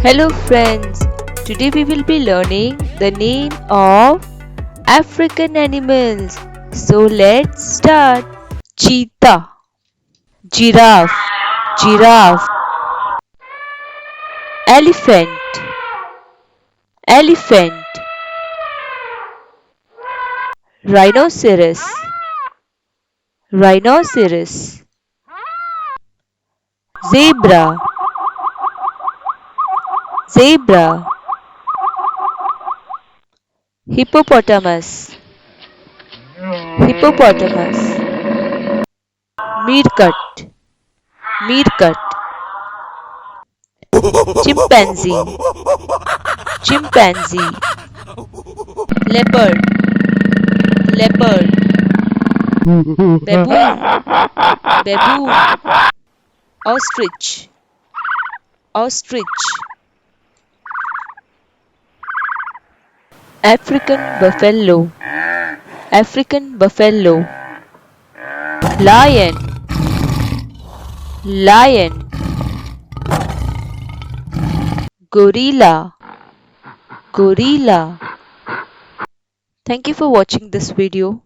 Hello friends, today we will be learning the name of African animals. So let's start. Cheetah, giraffe, giraffe, elephant, elephant, rhinoceros, rhinoceros, zebra, zebra, hippopotamus, hippopotamus, meerkat, meerkat, chimpanzee, chimpanzee, leopard, leopard, baboon, baboon, ostrich, ostrich, African buffalo, African buffalo, lion, lion, gorilla, gorilla. Thank you for watching this video.